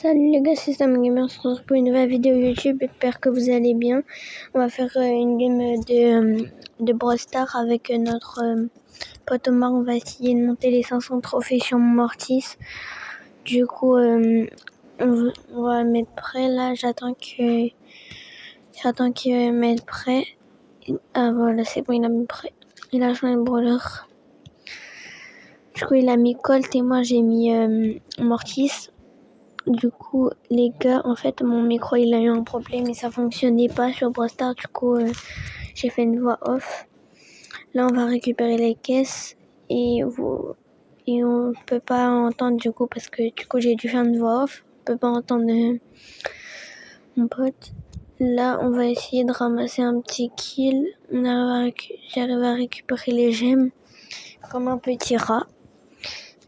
Salut les gars, c'est Sam Gamer, on se retrouve pour une nouvelle vidéo YouTube, j'espère que vous allez bien. On va faire une game de Brawl Stars avec notre pote Omar. On va essayer de monter les 500 trophées sur Mortis. Du coup, on va mettre prêt là, j'attends qu'il mette prêt. Ah voilà, c'est bon, il a mis prêt. Il a changé de brawler. Du coup, il a mis Colt et moi j'ai mis Mortis. Du coup, les gars, en fait, mon micro, il a eu un problème et ça fonctionnait pas sur Brawl Stars. Du coup, j'ai fait une voix off. Là, on va récupérer les caisses et on peut pas entendre du coup parce que du coup, j'ai dû faire une voix off. On peut pas entendre mon pote. Là, on va essayer de ramasser un petit kill. J'arrive à récupérer les gemmes comme un petit rat.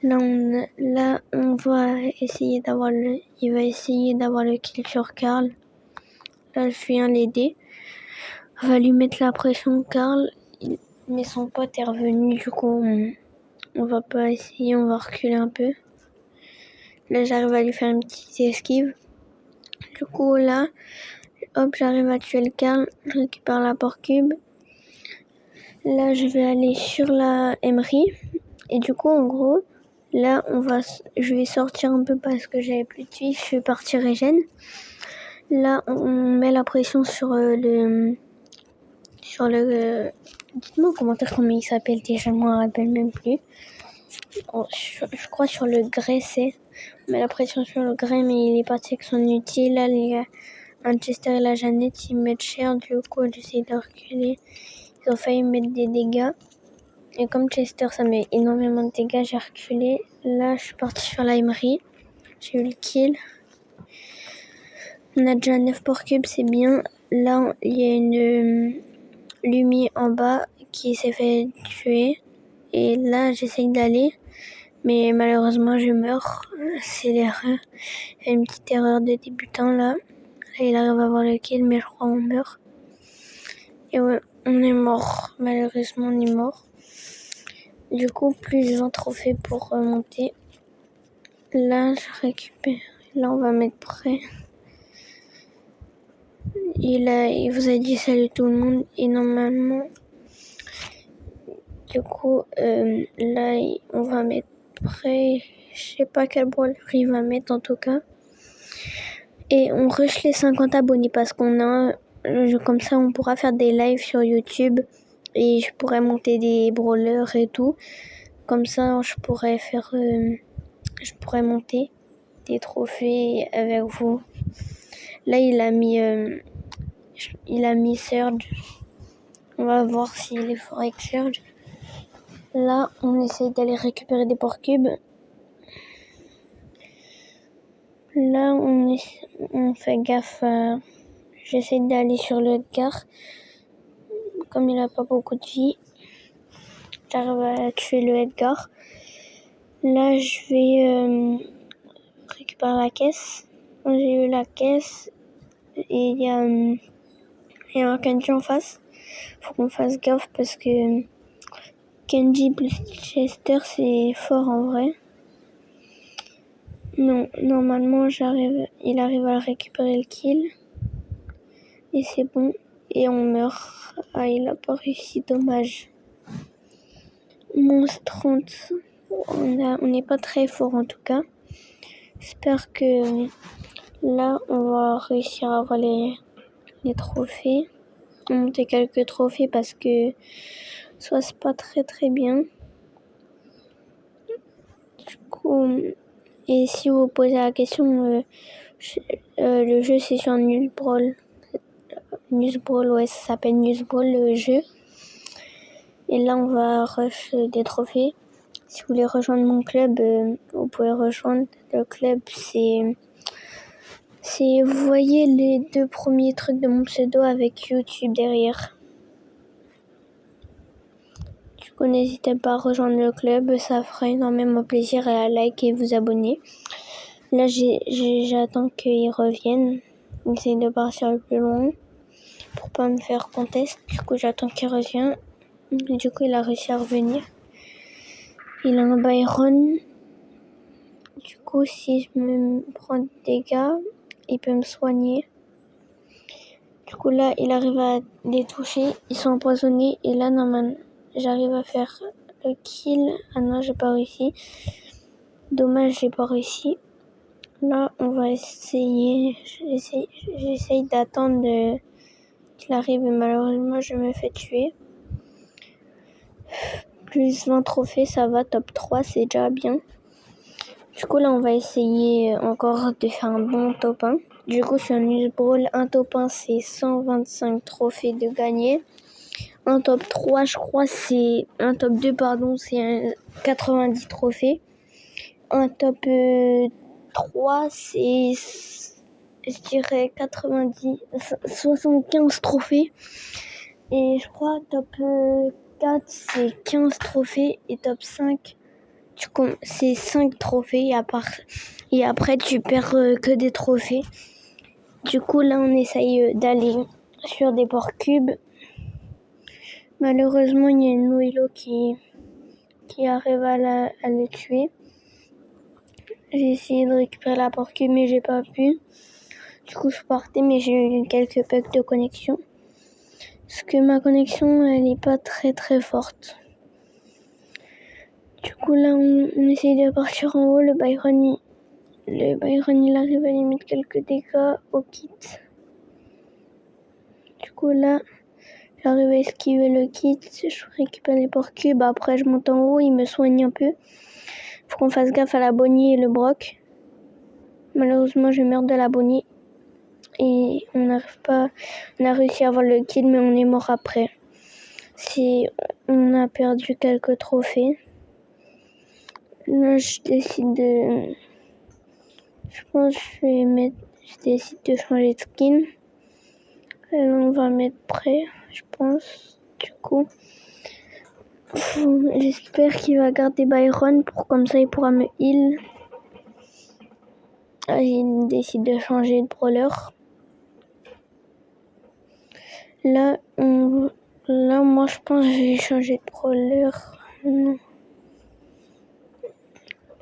Là, on va essayer d'avoir il va essayer d'avoir le kill sur Karl. Là, je viens l'aider. On va lui mettre la pression, Karl. Mais son pote est revenu, du coup, on va pas essayer, on va reculer un peu. Là, j'arrive à lui faire une petite esquive. Du coup, là, hop, j'arrive à tuer le Karl. Je récupère la Porcube. Là, je vais aller sur la Emery. Et du coup, en gros, là, je vais sortir un peu parce que j'avais plus de vie. Je suis partie régène. Là, on met la pression sur le... dites-moi en commentaire comment il s'appelle déjà, je ne me rappelle même plus. Je crois sur le grès, on met la pression sur le grès, mais il est parti avec son outil. Là, il y a Manchester et la Jeannette, ils mettent cher. Du coup, j'essaie de reculer. Ils ont failli mettre des dégâts. Et comme Chester, ça met énormément de dégâts, j'ai reculé. Là, je suis partie sur la Emery. J'ai eu le kill. On a déjà 9 Porcubes, c'est bien. Là, il y a une Lumi en bas qui s'est fait tuer. Et là, j'essaye d'aller. Mais malheureusement, je meurs. C'est l'erreur. Il y a une petite erreur de débutant là. Là, il arrive à avoir le kill, mais je crois qu'on meurt. Et ouais, on est mort. Malheureusement, on est mort. Du coup, plus un trophée pour remonter. Là, je récupère. Là, on va mettre prêt. Il vous a dit salut tout le monde. Et normalement, du coup, là, on va mettre prêt. Je sais pas quel brawler il va mettre en tout cas. Et on rush les 50 abonnés parce qu'on a comme ça, on pourra faire des lives sur YouTube. Et je pourrais monter des brawlers et tout. Comme ça, je pourrais monter des trophées avec vous. Là, il a mis Surge. On va voir s'il est fort avec Surge. Là, on essaie d'aller récupérer des Porcubes. Là, on fait gaffe. J'essaie d'aller sur le Edgar. Comme il n'a pas beaucoup de vie, j'arrive à tuer le Edgar. Là, je vais récupérer la caisse. J'ai eu la caisse. Et il y a un Kenji en face. Faut qu'on fasse gaffe parce que Kenji plus Chester, c'est fort en vrai. Non, normalement, il arrive à récupérer le kill. Et c'est bon. Et on meurt. Ah, il a pas réussi, dommage. Monstre 30. On n'est pas très fort en tout cas. J'espère que là, on va réussir à avoir les trophées. Monter quelques trophées parce que soit c'est pas très très bien. Du coup, et si vous posez la question, le jeu c'est sur Nuzbrawl. Nuzbrawl, ouais, ça s'appelle Nuzbrawl le jeu. Et là, on va rush des trophées. Si vous voulez rejoindre mon club, vous pouvez rejoindre le club. Vous voyez les 2 premiers trucs de mon pseudo avec YouTube derrière. Du coup, n'hésitez pas à rejoindre le club, ça fera énormément plaisir et à liker et vous abonner. Là, j'attends qu'ils reviennent. J'essaie de partir le plus loin pour pas me faire contest. Du coup, j'attends qu'il revienne. Du coup, il a réussi à revenir. Il a un Byron. Du coup, si je me prends des dégâts, il peut me soigner. Du coup, là, il arrive à les toucher. Ils sont empoisonnés. Et là, normalement, j'arrive à faire le kill. Ah non, j'ai pas réussi. Dommage, j'ai pas réussi. Là, on va essayer. J'essaye d'attendre qu'il arrive. Et malheureusement, je me fais tuer. Plus 20 trophées, ça va. Top 3, c'est déjà bien. Du coup, là, on va essayer encore de faire un bon top 1. Du coup, sur un News Brawl, un top 1, c'est 125 trophées de gagner. Un top 3, je crois, c'est... Un top 2, pardon, c'est 90 trophées. Un top 3, c'est... Je dirais 75 trophées. Et je crois top 4, c'est 15 trophées. Et top 5... c'est 5 trophées et après tu perds que des trophées. Du coup là on essaye d'aller sur des ports cubes. Malheureusement il y a une Willow qui arrive à le tuer. J'ai essayé de récupérer la porc cube mais j'ai pas pu. Du coup je partais mais j'ai eu quelques bugs de connexion. Parce que ma connexion elle est pas très très forte. Du coup là on essaye de partir en haut. Le Byron il arrive à lui mettre quelques dégâts au kit. Du coup là, j'arrive à esquiver le kit, je récupère les porcs cubes, après je monte en haut, il me soigne un peu. Faut qu'on fasse gaffe à la Bonnie et le Brock. Malheureusement, je meurs de la Bonnie. Et on a réussi à avoir le kill, mais on est mort après. On a perdu quelques trophées. Là, je décide de changer de skin. On va mettre prêt, je pense. Du coup, j'espère qu'il va garder Byron pour comme ça il pourra me heal. Il décide de changer de brawler. Là, moi je pense que je vais changer de brawler.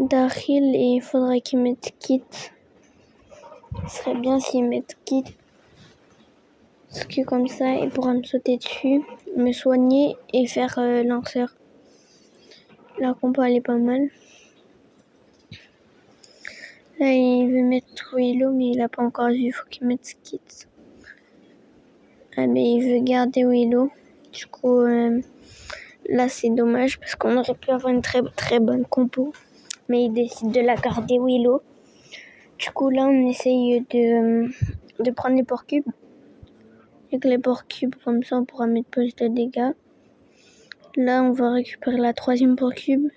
Daryl, et il faudrait qu'il mette kit. Ce serait bien s'il mette kit. Parce que comme ça, il pourra me sauter dessus, me soigner et faire lanceur. La compo elle est pas mal. Là, il veut mettre Willow, mais il a pas encore vu. Il faut qu'il mette Skit. Ah, mais il veut garder Willow. Du coup, là, c'est dommage parce qu'on aurait pu avoir une très très bonne compo. Mais il décide de la garder Willow. Du coup, là, on essaye de prendre les porcs cubes. Avec les porcs cubes, comme ça, on pourra mettre plus de dégâts. Là, on va récupérer la 3e porc cube.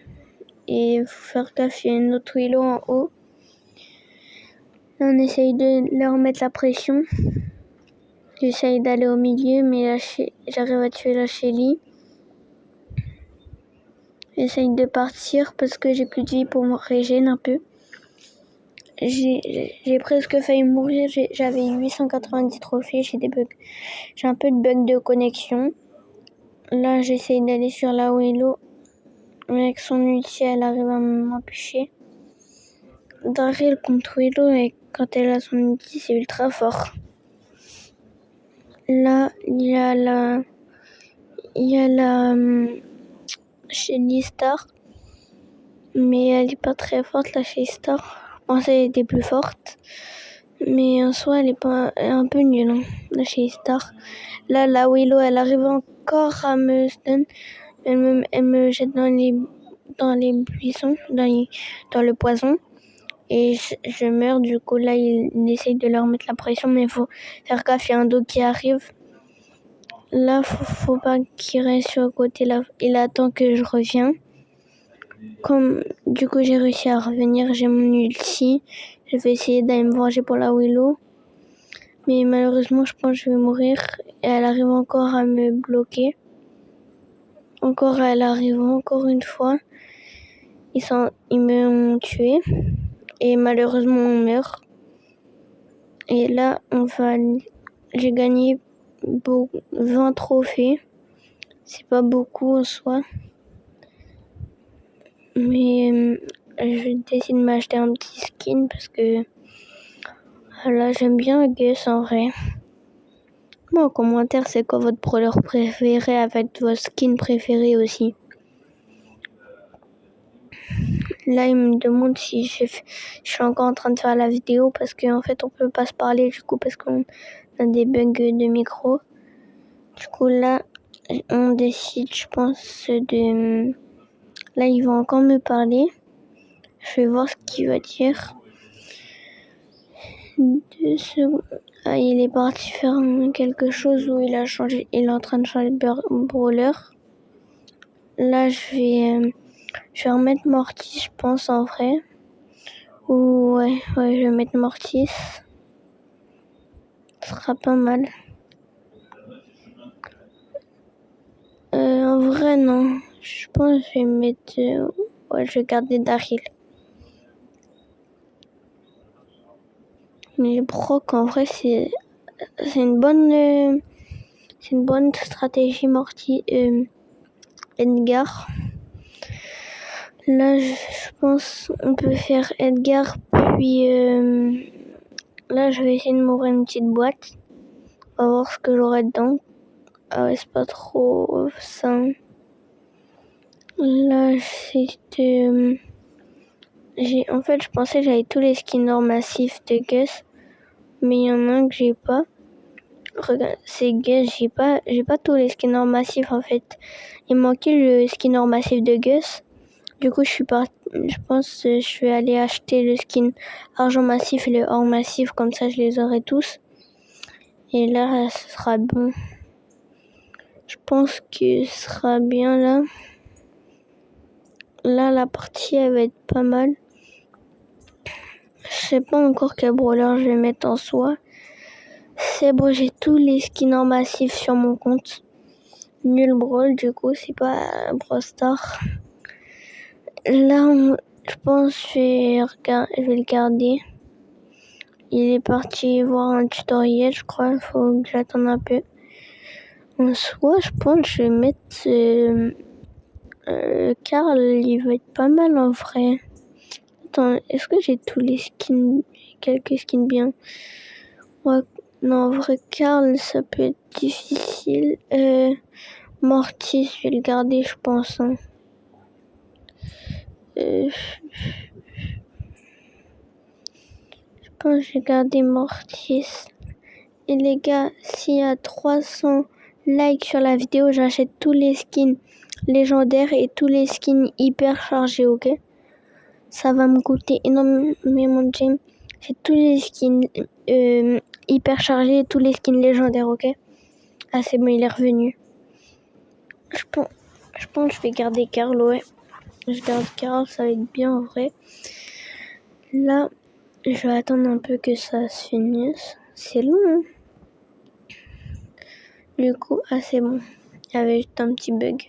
Et il faut faire gaffe, il y a une autre Willow en haut. Là, on essaye de leur mettre la pression. J'essaye d'aller au milieu, mais j'arrive à tuer la Shelly. J'essaye de partir parce que j'ai plus de vie pour me régénérer un peu. J'ai presque failli mourir. J'avais 890 trophées. J'ai des bugs. J'ai un peu de bugs de connexion. Là, j'essaye d'aller sur la Willow. Avec son ulti, elle arrive à m'empêcher. Daryl contre Willow, et quand elle a son ulti, c'est ultra fort. Là, il y a la Shelly Star, mais elle est pas très forte, la Shelly Star. Je pensais qu'elle était plus forte, mais en soi, elle est un peu nulle, hein, la Shelly Star. Là, la Willow, elle arrive encore à me stun. Elle me jette dans les buissons, dans le poison. Et je meurs, du coup, là, il essaye de leur mettre la pression, mais il faut faire gaffe, il y a un dos qui arrive. Là, faut pas qu'il reste sur le côté, là. Il attend que je revienne. Comme, du coup, j'ai réussi à revenir, j'ai mon ulti. Je vais essayer d'aller me venger pour la Willow. Mais malheureusement, je pense que je vais mourir. Et elle arrive encore à me bloquer. Elle arrive encore une fois. Ils m'ont tué. Et malheureusement, on meurt. Et là, j'ai gagné 20 trophées. C'est pas beaucoup en soi. Mais je décide de m'acheter un petit skin parce que là j'aime bien Gus en vrai. Moi en commentaire c'est quoi votre brawler préféré avec votre skin préféré aussi. Là il me demande si je suis encore en train de faire la vidéo parce qu'en fait on peut pas se parler du coup parce qu'on a des bugs de micro. Du coup là on décide je pense de... Là il va encore me parler. Je vais voir ce qu'il va dire. 2 secondes. Ah, il est parti faire quelque chose où il est en train de changer de brawler. Là, je vais remettre Mortis, je pense, en vrai. Ou ouais, je vais mettre Mortis. Ce sera pas mal. En vrai, non. Je pense que je vais mettre... ouais, je vais garder Daryl. Mais Brock, en vrai, c'est une bonne stratégie Mortis. Edgar. Là, je pense on peut faire Edgar, puis là, je vais essayer de m'ouvrir une petite boîte. On va voir ce que j'aurai dedans. Ah ouais, c'est pas trop sain. Là, en fait, je pensais que j'avais tous les skins or massifs de Gus, mais il y en a un que j'ai pas. Regarde, c'est Gus, j'ai pas tous les skins or massifs en fait. Il manquait le skin or massif de Gus. Du coup, je pense que je vais aller acheter le skin argent massif et le or massif, comme ça je les aurai tous. Et là, ce sera bon. Je pense que ce sera bien là. Là, la partie, elle va être pas mal. Je sais pas encore quel brawler je vais mettre en soi. C'est bon, j'ai tous les skins en massif sur mon compte. Nul brawl, du coup, c'est pas un Brawl Star. Là, je pense que je vais le garder. Il est parti voir un tutoriel, je crois. Il faut que j'attende un peu. En soi, je pense que je vais mettre Karl. Il va être pas mal en vrai. Attends, est-ce que j'ai tous les skins? Quelques skins bien. Ouais, non, en vrai, Karl, ça peut être difficile. Mortis, je vais le garder, je pense. Hein. Je pense que je vais garder Mortis. Et les gars, s'il y a 300 likes sur la vidéo, j'achète tous les skins légendaires et tous les skins hyper chargés, ok? Ça va me coûter énormément de gemmes. J'ai tous les skins hyper chargés et tous les skins légendaires, ok? Ah, c'est bon, il est revenu. Je pense que je vais garder Karl, ouais. Je garde Karl, ça va être bien en vrai. Là, je vais attendre un peu que ça se finisse. C'est long, hein? Du coup, c'est bon. Il y avait juste un petit bug.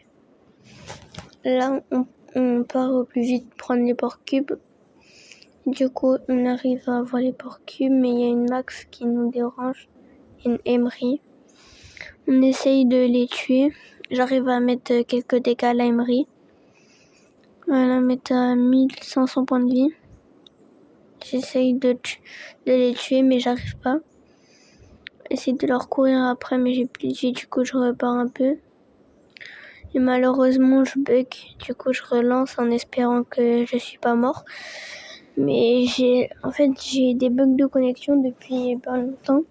Là, on part au plus vite prendre les porcs cubes. Du coup, on arrive à avoir les porcs cubes, mais il y a une Max qui nous dérange. Une Emery. On essaye de les tuer. J'arrive à mettre quelques dégâts à la Emery. Voilà, mettre à 1500 points de vie. J'essaye de les tuer, mais j'arrive pas. J'essaie de leur courir après, mais j'ai plus de vie, du coup je repars un peu. Et malheureusement, je bug. Du coup, je relance en espérant que je suis pas mort. Mais j'ai des bugs de connexion depuis pas longtemps.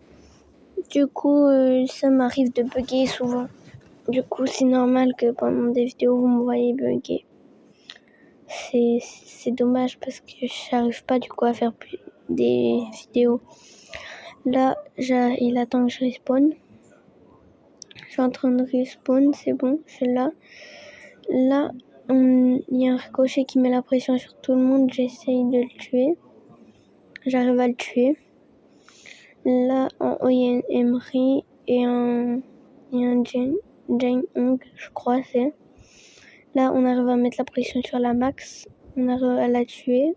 Du coup, ça m'arrive de bugger souvent. Du coup, c'est normal que pendant des vidéos, vous me voyez bugger. C'est dommage parce que j'arrive pas du coup à faire des vidéos. Là, il attend que je respawn. Je suis en train de respawn, c'est bon, je suis là. Là, il y a un ricochet qui met la pression sur tout le monde. J'essaye de le tuer. J'arrive à le tuer. Là, en haut, il y a une Emery et un Jane Hong, je crois, c'est. Là, on arrive à mettre la pression sur la Max. On arrive à la tuer.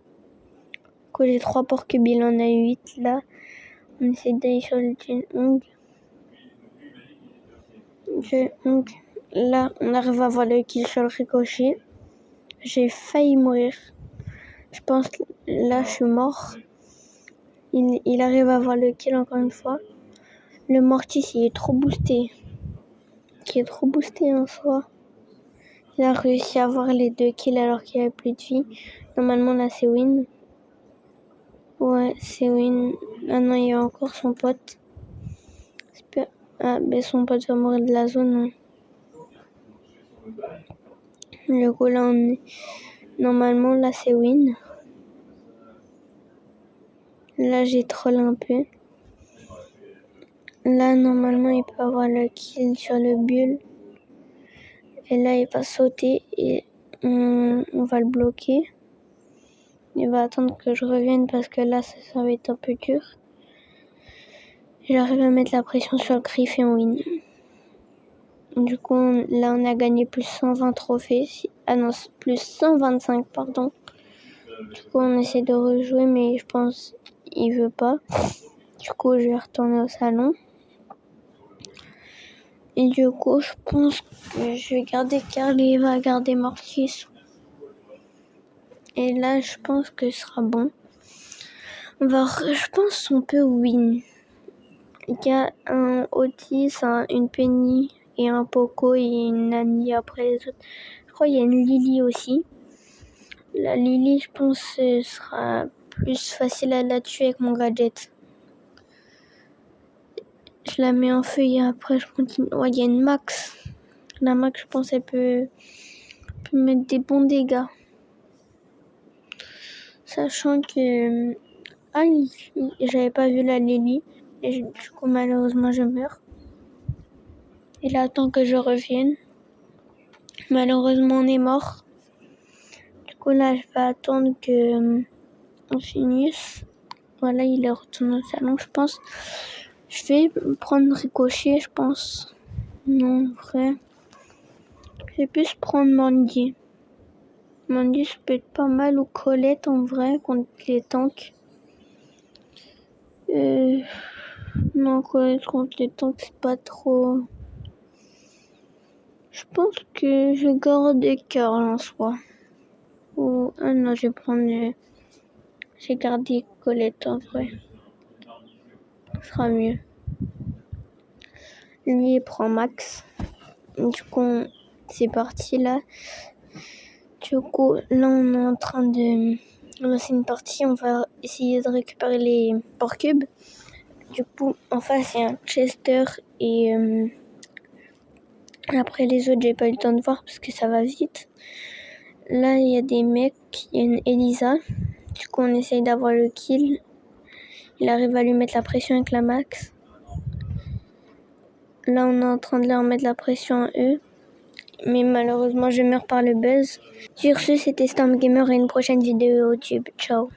Quand j'ai 3 porcs cubes, il en a 8 là. On essaie d'aller sur le Jane Hong. Là, on arrive à avoir le kill sur le ricochet. J'ai failli mourir. Je pense là, je suis mort. Il arrive à avoir le kill encore une fois. Le Mortis, il est trop boosté. Qui est trop boosté en soi. Il a réussi à avoir les 2 kills alors qu'il avait plus de vie. Normalement, là, c'est win. Ouais, c'est win. Ah non, il y a encore son pote. Ah, mais son pote va mourir de la zone. Hein. Du coup, là, on est... Normalement, là, c'est win. Là, j'ai troll un peu. Là, normalement, il peut avoir le kill sur le bull. Et là, il va sauter et on va le bloquer. Il va attendre que je revienne parce que là, ça va être un peu dur. J'arrive à mettre la pression sur le Griff et on win. Du coup, là, on a gagné plus 120 trophées. Ah non, plus 125, pardon. Du coup, on essaie de rejouer, mais je pense qu'il veut pas. Du coup, je vais retourner au salon. Et du coup, je pense que je vais garder Karl et il va garder Mortis. Et là, je pense que ce sera bon. Je pense qu'on peut win. Il y a un Otis, une Penny et un Poco et une Nani après les autres. Je crois qu'il y a une Lily aussi. La Lily, je pense que ce sera plus facile à la tuer avec mon gadget. Je la mets en feu et après je continue. Ouais, il y a une Max. La Max, je pense, elle peut mettre des bons dégâts. Sachant que... Ah, j'avais pas vu la Lily. Et du coup, malheureusement, je meurs. Il attend que je revienne. Malheureusement, on est mort. Du coup, là, je vais attendre que on finisse. Voilà, il est retourné au salon, je pense. Je vais prendre Ricochet, je pense. Non, vrai. Je vais plus prendre Mandy. Mandy, ça peut être pas mal. Ou Colette, en vrai, contre les tanks. Non, Colette contre les tanks, c'est pas trop... Je pense que je garde Carl en soi. Ou... Ah non, je vais prendre... J'ai gardé Colette en vrai. Ce sera mieux. Lui, il prend Max. Du coup, c'est parti là. Du coup, là, on est en train de lancer une partie. On va essayer de récupérer les porc cubes. Du coup, en face, il y a un Chester et après les autres, j'ai pas eu le temps de voir parce que ça va vite. Là, il y a des mecs. Il y a une Elisa. Du coup, on essaye d'avoir le kill. Il arrive à lui mettre la pression avec la Max. Là, on est en train de leur mettre la pression à eux. Mais malheureusement, je meurs par le buzz. Sur ce, c'était Storm Gamer et une prochaine vidéo YouTube. Ciao.